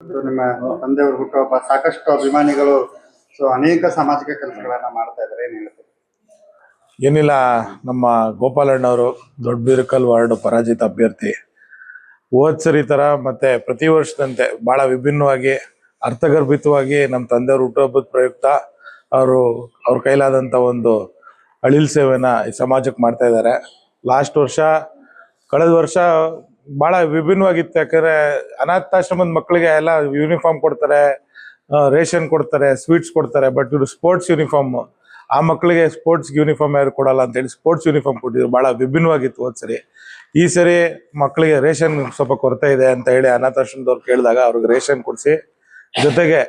ನಿಮ್ಮ ತಂದೆಯವರು ಹುಟ್ಟುಹಬ್ಬ ಸಾಕಷ್ಟು ಅಭಿಮಾನಿಗಳು ಅನೇಕ ಸಾಮಾಜಿಕ ಕೆಲಸಗಳನ್ನ ಮಾಡ್ತಾ ಇದ್ದಾರೆ. ಏನ್ ಹೇಳ್ತೀರಿ? ಏನಿಲ್ಲ, ನಮ್ಮ ಗೋಪಾಲಣ್ಣವರು ದೊಡ್ಡ ಬಿರುಕಲ್ ವಾರ್ಡ್ ಪರಾಜಿತ ಅಭ್ಯರ್ಥಿ. ಹೋದ್ ಸರಿ ತರ ಮತ್ತೆ ಪ್ರತಿ ವರ್ಷದಂತೆ ಬಹಳ ವಿಭಿನ್ನವಾಗಿ ಅರ್ಥಗರ್ಭಿತವಾಗಿ ನಮ್ಮ ತಂದೆಯವರು ಹುಟ್ಟುಹಬ್ಬದ ಪ್ರಯುಕ್ತ ಅವ್ರ ಕೈಲಾದಂತ ಒಂದು ಅಳಿಲ್ ಸೇವೆನ ಈ ಸಮಾಜಕ್ಕೆ ಮಾಡ್ತಾ ಇದ್ದಾರೆ. ಕಳೆದ ವರ್ಷ ಬಹಳ ವಿಭಿನ್ನವಾಗಿತ್ತು. ಯಾಕಂದ್ರೆ ಅನಾಥಾಶ್ರಮದ ಮಕ್ಕಳಿಗೆ ಎಲ್ಲ ಯೂನಿಫಾರ್ಮ್ ಕೊಡ್ತಾರೆ, ರೇಷನ್ ಕೊಡ್ತಾರೆ, ಸ್ವೀಟ್ಸ್ ಕೊಡ್ತಾರೆ. ಬಟ್ ಇವರು ಸ್ಪೋರ್ಟ್ಸ್ ಯೂನಿಫಾರ್ಮ್, ಆ ಮಕ್ಕಳಿಗೆ ಸ್ಪೋರ್ಟ್ಸ್ ಯೂನಿಫಾರ್ಮ್ ಯಾರು ಕೊಡಲ್ಲ ಅಂತೇಳಿ ಸ್ಪೋರ್ಟ್ಸ್ ಯೂನಿಫಾರ್ಮ್ ಕೊಟ್ಟಿದ್ರು. ಬಹಳ ವಿಭಿನ್ನವಾಗಿತ್ತು ಹೋದ್ ಸರಿ. ಈ ಸರಿ ಮಕ್ಕಳಿಗೆ ರೇಷನ್ ಸ್ವಲ್ಪ ಕೊರತೆ ಇದೆ ಅಂತ ಹೇಳಿ ಅನಾಥಾಶ್ರಮದವ್ರು ಕೇಳಿದಾಗ ಅವ್ರಿಗೆ ರೇಷನ್ ಕೊಡಿಸಿ, ಜೊತೆಗೆ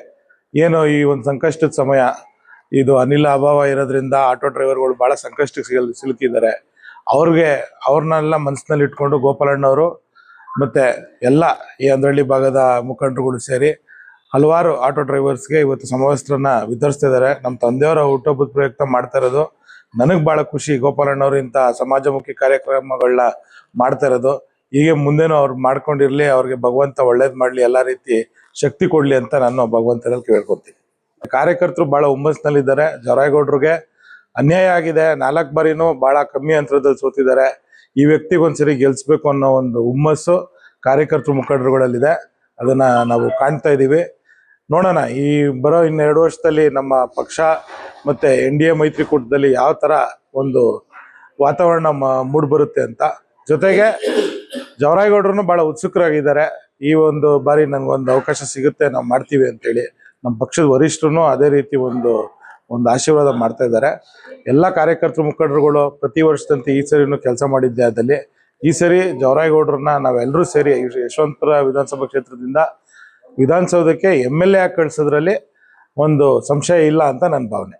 ಏನು ಈ ಒಂದು ಸಂಕಷ್ಟದ ಸಮಯ, ಇದು ಅನಿಲ ಅಭಾವ ಇರೋದ್ರಿಂದ ಆಟೋ ಡ್ರೈವರ್ಗಳು ಬಹಳ ಸಂಕಷ್ಟಕ್ಕೆ ಸಿಲುಕಿದ್ದಾರೆ. ಅವ್ರನ್ನೆಲ್ಲ ಮನಸ್ಸಿನಲ್ಲಿ ಇಟ್ಕೊಂಡು ಗೋಪಾಲಣ್ಣವರು ಮತ್ತೆ ಎಲ್ಲ ಈ ಅಂದ್ರಳ್ಳಿ ಭಾಗದ ಮುಖಂಡರುಗಳು ಸೇರಿ ಹಲವಾರು ಆಟೋ ಡ್ರೈವರ್ಸ್ಗೆ ಇವತ್ತು ಸಮವಸ್ತ್ರನ ವಿತರಿಸ್ತಾ ಇದ್ದಾರೆ. ನಮ್ಮ ತಂದೆಯವರ ಹುಟ್ಟುಹಬ್ಬದ ಪ್ರಯುಕ್ತ ಮಾಡ್ತಾ ಇರೋದು ನನಗೆ ಬಹಳ ಖುಷಿ. ಗೋಪಾಲಣ್ಣವರು ಇಂಥ ಸಮಾಜಮುಖಿ ಕಾರ್ಯಕ್ರಮಗಳನ್ನ ಮಾಡ್ತಾ ಇರೋದು ಹೀಗೆ ಮುಂದೇನು ಅವ್ರು ಮಾಡ್ಕೊಂಡಿರ್ಲಿ, ಅವ್ರಿಗೆ ಭಗವಂತ ಒಳ್ಳೇದ್ ಮಾಡ್ಲಿ, ಎಲ್ಲಾ ರೀತಿ ಶಕ್ತಿ ಕೊಡ್ಲಿ ಅಂತ ನಾನು ಭಗವಂತನಲ್ಲಿ ಕೇಳ್ಕೊತೀನಿ. ಕಾರ್ಯಕರ್ತರು ಬಹಳ ಹುಮ್ಮಸ್ನಲ್ಲಿದ್ದಾರೆ. ಜವರಾಯಗೌಡ್ರಿಗೆ ಅನ್ಯಾಯ ಆಗಿದೆ, 4 ಬಾರಿನೂ ಬಹಳ ಕಮ್ಮಿ ಅಂತರದಲ್ಲಿ ಸೋತಿದ್ದಾರೆ. ಈ ವ್ಯಕ್ತಿಗೊಂದ್ಸರಿ ಗೆಲ್ಸ್ಬೇಕು ಅನ್ನೋ ಒಂದು ಹುಮ್ಮಸ್ಸು ಕಾರ್ಯಕರ್ತರು ಮುಖಂಡರುಗಳಲ್ಲಿದೆ. ಅದನ್ನ ನಾವು ಕಾಣ್ತಾ ಇದೀವಿ. ನೋಡೋಣ, ಈ ಬರೋ 2 ವರ್ಷದಲ್ಲಿ ನಮ್ಮ ಪಕ್ಷ ಮತ್ತೆ NDA ಮೈತ್ರಿಕೂಟದಲ್ಲಿ ಯಾವ ತರ ಒಂದು ವಾತಾವರಣ ಮೂಡ್ ಬರುತ್ತೆ ಅಂತ. ಜೊತೆಗೆ ಜವರಾಯಗೌಡರು ಬಹಳ ಉತ್ಸುಕರಾಗಿದ್ದಾರೆ. ಈ ಒಂದು ಬಾರಿ ನನ್ಗೊಂದು ಅವಕಾಶ ಸಿಗುತ್ತೆ, ನಾವು ಮಾಡ್ತೀವಿ ಅಂತೇಳಿ ನಮ್ಮ ಪಕ್ಷದ ವರಿಷ್ಠರು ಅದೇ ರೀತಿ ಒಂದು ಆಶೀರ್ವಾದ ಮಾಡ್ತಾ ಇದ್ದಾರೆ. ಎಲ್ಲ ಕಾರ್ಯಕರ್ತರು ಮುಖಂಡರುಗಳು ಪ್ರತಿ ವರ್ಷದಂತೆ ಈ ಸರಿನೂ ಕೆಲಸ ಮಾಡಿದ್ದೆ. ಅದಲ್ಲಿ ಈ ಸರಿ ಜವರಾಯಗೌಡ್ರನ್ನ ನಾವೆಲ್ಲರೂ ಸೇರಿ ಯಶವಂತಪುರ ವಿಧಾನಸಭಾ ಕ್ಷೇತ್ರದಿಂದ ವಿಧಾನಸೌಧಕ್ಕೆ MLA ಆಗಿ ಕಳಿಸೋದ್ರಲ್ಲಿ ಒಂದು ಸಂಶಯ ಇಲ್ಲ ಅಂತ ನನ್ನ ಭಾವನೆ.